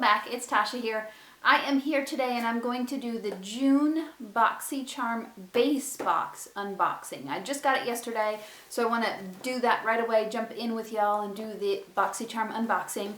back. It's Tasha here. I am here today and I'm going to do the June BoxyCharm Base Box unboxing. I just got it yesterday, so I want to do that right away, jump in with y'all and do the BoxyCharm unboxing.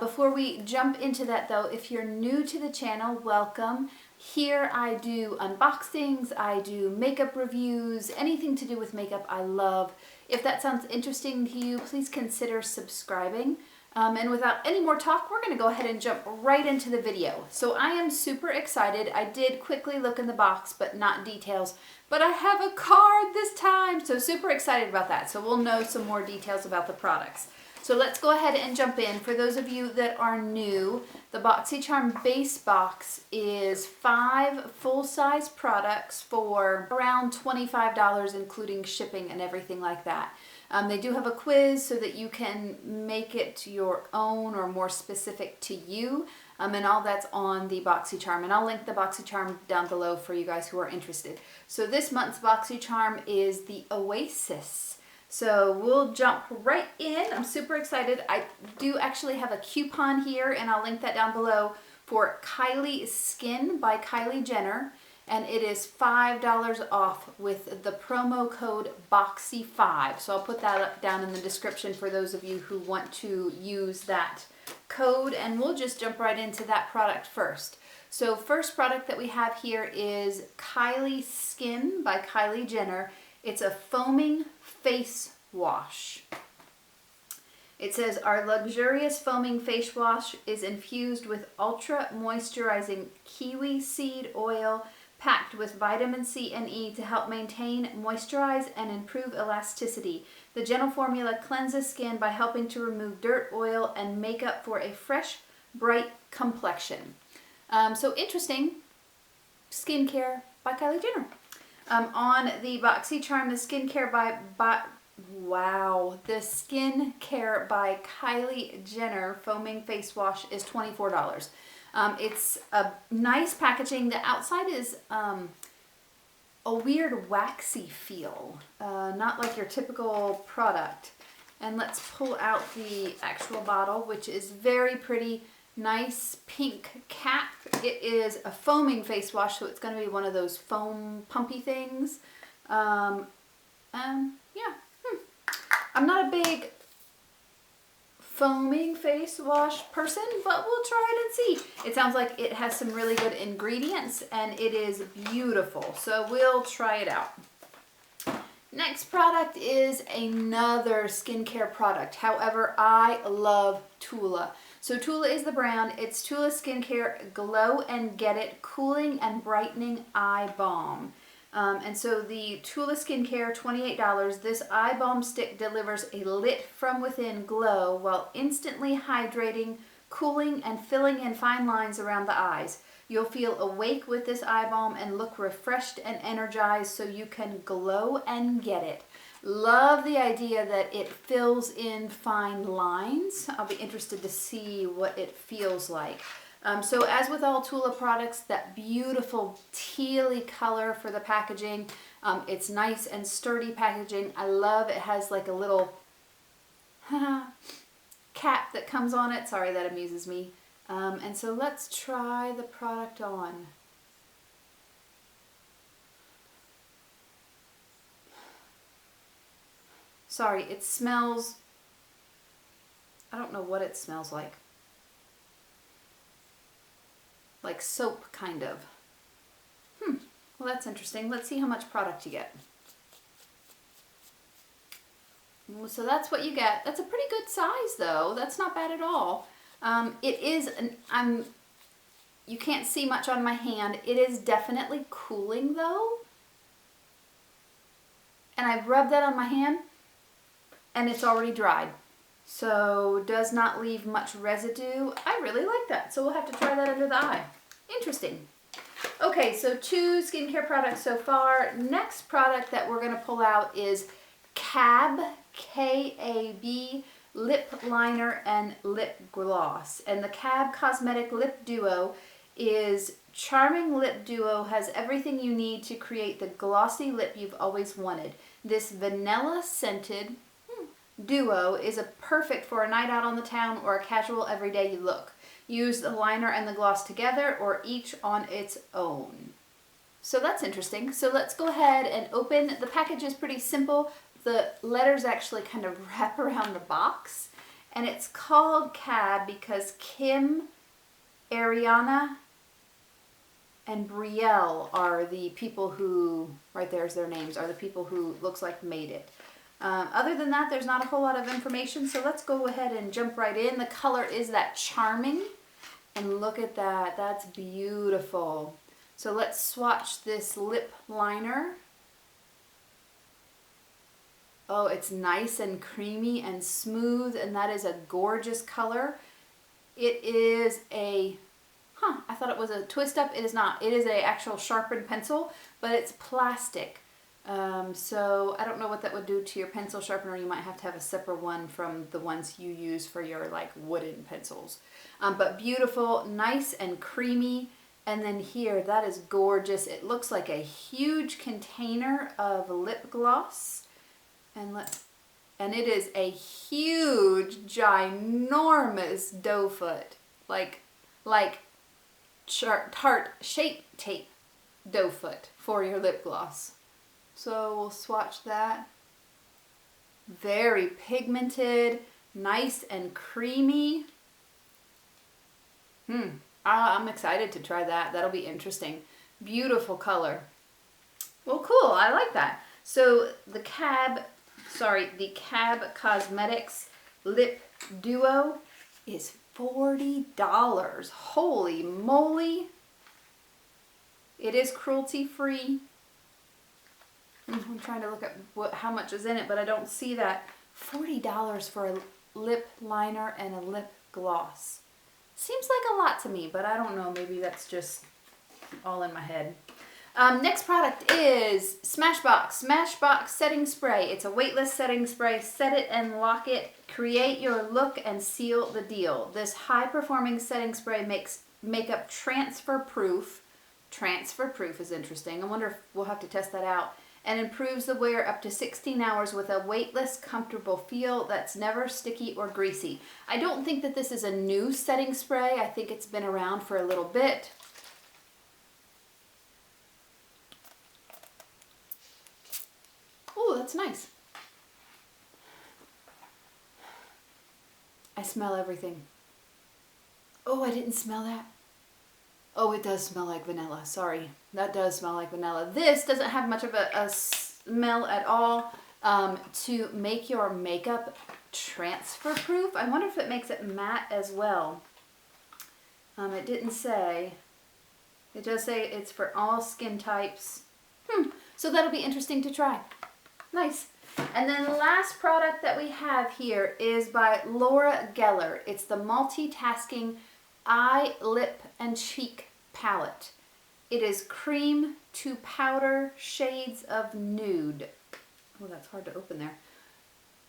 Before we jump into that though, if you're new to the channel, welcome. Here I do unboxings, I do makeup reviews, anything to do with makeup I love. If that sounds interesting to you, please consider subscribing. And without any more talk, we're going to go ahead and jump right into the video. So I am super excited. I did quickly look in the box, but not details. But I have a card this time, so super excited about that. So we'll know some more details about the products. So let's go ahead and jump in. For those of you that are new, the BoxyCharm Base Box is 5 full-size products for around $25, including shipping and everything like that. They do have a quiz so that you can make it your own or more specific to you, and all that's on the BoxyCharm, and I'll link the BoxyCharm down below for you guys who are interested. So this month's BoxyCharm is the Oasis. So we'll jump right in. I'm super excited. I do actually have a coupon here, and I'll link that down below, for Kylie Skin by Kylie Jenner. And it is $5 off with the promo code BOXY5. So I'll put that up down in the description for those of you who want to use that code. And we'll just jump right into that product first. So first product that we have here is Kylie Skin by Kylie Jenner. It's a foaming face wash. It says, our luxurious foaming face wash is infused with ultra moisturizing kiwi seed oil, packed with vitamin C and E to help maintain, moisturize, and improve elasticity. The gentle formula cleanses skin by helping to remove dirt, oil, and makeup for a fresh, bright complexion. So interesting. Skincare by Kylie Jenner. On the BoxyCharm, the skincare the skincare by Kylie Jenner foaming face wash is $24. It's a nice packaging. The outside is a weird waxy feel, not like your typical product. And let's pull out the actual bottle, which is very pretty, nice pink cap. It is a foaming face wash, so it's going to be one of those foam pumpy things. Yeah. I'm not a big foaming face wash person, but we'll try it and see. It sounds like it has some really good ingredients and it is beautiful, so we'll try it out. Next product is another skincare product. However, I love Tula. So Tula is the brand. It's Tula Skincare Glow and Get It Cooling and Brightening Eye Balm. And so the Tula Skincare, $28. This eye balm stick delivers a lit from within glow while instantly hydrating, cooling, and filling in fine lines around the eyes. You'll feel awake with this eye balm and look refreshed and energized, so you can glow and get it. Love the idea that it fills in fine lines. I'll be interested to see what it feels like. So as with all Tula products, that beautiful tealy color for the packaging. It's nice and sturdy packaging. I love it has like a little cap that comes on it. Sorry, that amuses me. And so let's try the product on. Sorry, it smells, I don't know what it smells like. Like soap, kind of. Well, that's interesting. Let's see how much product you get. So that's what you get. That's a pretty good size, though. That's not bad at all. It is, you can't see much on my hand. It is definitely cooling, though. And I've rubbed that on my hand, and it's already dried. So does not leave much residue. I really like that, so we'll have to try that under the eye. Interesting. Okay, so 2 skincare products so far. Next product that we're going to pull out is KAB, K-A-B, lip liner and lip gloss. And the KAB Cosmetic Lip Duo is charming lip duo, has everything you need to create the glossy lip you've always wanted. This vanilla scented duo is perfect for a night out on the town or a casual everyday look. Use the liner and the gloss together or each on its own. So that's interesting. So let's go ahead and open. The package is pretty simple. The letters actually kind of wrap around the box. And it's called CAB because Kim, Ariana, and Brielle are the people who, right there's their names, are the people who looks like made it. Other than that, there's not a whole lot of information. So let's go ahead and jump right in. The color is that Charming. And look at that. That's beautiful. So let's swatch this lip liner. Oh, it's nice and creamy and smooth, and that is a gorgeous color. It is a, I thought it was a twist up. It is not. It is a actual sharpened pencil, but it's plastic. So I don't know what that would do to your pencil sharpener. You might have to have a separate one from the ones you use for your like wooden pencils. But beautiful, nice and creamy. And then here, that is gorgeous. It looks like a huge container of lip gloss. And it is a huge, ginormous doe foot. Like Tarte Shape Tape doe foot for your lip gloss. So we'll swatch that. Very pigmented, nice and creamy. I'm excited to try that. That'll be interesting. Beautiful color. Well, cool. I like that. So the CAB Cosmetics Lip Duo is $40. Holy moly. It is cruelty free. I'm trying to look at how much is in it, but I don't see that. $40 for a lip liner and a lip gloss. Seems like a lot to me, but I don't know. Maybe that's just all in my head. Next product is Smashbox. Smashbox Setting Spray. It's a weightless setting spray. Set it and lock it. Create your look and seal the deal. This high-performing setting spray makes makeup transfer proof. Transfer proof is interesting. I wonder if we'll have to test that out. And improves the wear up to 16 hours with a weightless, comfortable feel that's never sticky or greasy. I don't think that this is a new setting spray. I think it's been around for a little bit. Oh, that's nice. I smell everything. Oh, I didn't smell that. Oh, it does smell like vanilla. Sorry. That does smell like vanilla. This doesn't have much of a smell at all. To make your makeup transfer proof. I wonder if it makes it matte as well. It didn't say. It does say it's for all skin types. So that'll be interesting to try. Nice. And then the last product that we have here is by Laura Geller. It's the Multitasking Eye, Lip, and Cheek Palette. It is cream to powder shades of nude. Oh, that's hard to open there.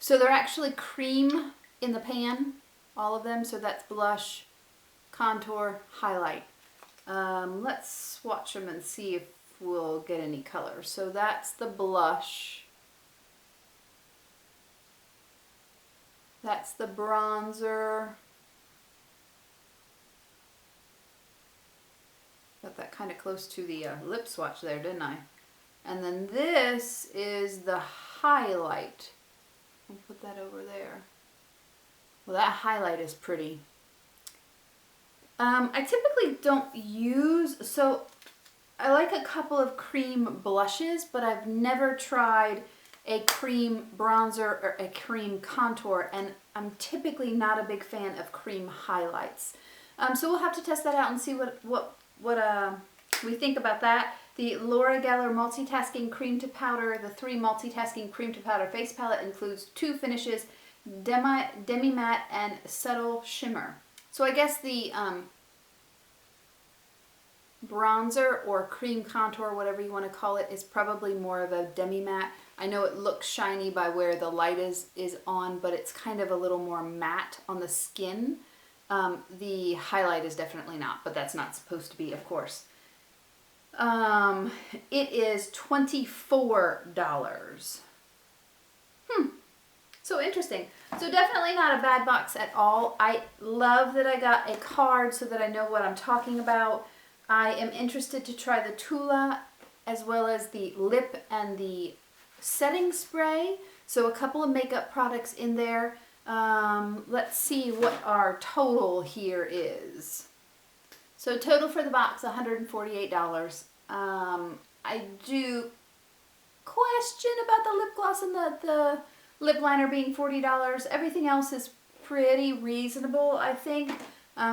So they're actually cream in the pan, all of them. So that's blush, contour, highlight. Let's swatch them and see if we'll get any color. So that's the blush. That's the bronzer. Got that kind of close to the lip swatch there, didn't I? And then this is the highlight. I'll put that over there. Well, that highlight is pretty. I typically don't use, so I like a couple of cream blushes, but I've never tried a cream bronzer or a cream contour, and I'm typically not a big fan of cream highlights. So we'll have to test that out and see what we think about that. The Laura Geller Multitasking Cream to Powder, the 3 Multitasking Cream to Powder Face Palette includes 2 finishes, Demi Matte and Subtle Shimmer. So I guess the bronzer or cream contour, whatever you want to call it, is probably more of a demi matte. I know it looks shiny by where the light is on, but it's kind of a little more matte on the skin. The highlight is definitely not, but that's not supposed to be, of course. It is $24. So interesting. So definitely not a bad box at all. I love that I got a card so that I know what I'm talking about. I am interested to try the Tula as well as the lip and the setting spray. So a couple of makeup products in there. Let's see what our total here is. So total for the box, $148. I do question about the lip gloss and the lip liner being $40. Everything else is pretty reasonable, I think.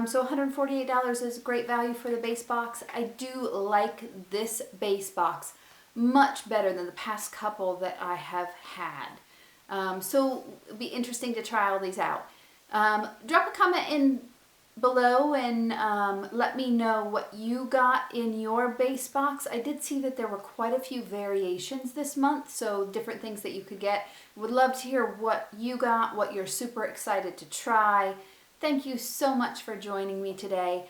So $148 is great value for the base box. I do like this base box much better than the past couple that I have had. So it'll be interesting to try all these out. Drop a comment in below and let me know what you got in your base box. I did see that there were quite a few variations this month, so different things that you could get. Would love to hear what you got, what you're super excited to try. Thank you so much for joining me today.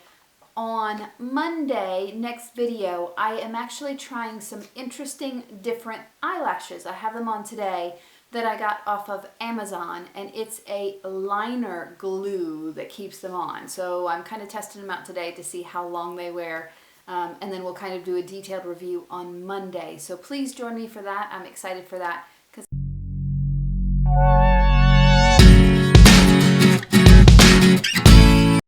On Monday, next video, I am actually trying some interesting different eyelashes. I have them on today that I got off of Amazon, and it's a liner glue that keeps them on. So I'm kind of testing them out today to see how long they wear, and then we'll kind of do a detailed review on Monday. So please join me for that. I'm excited for that.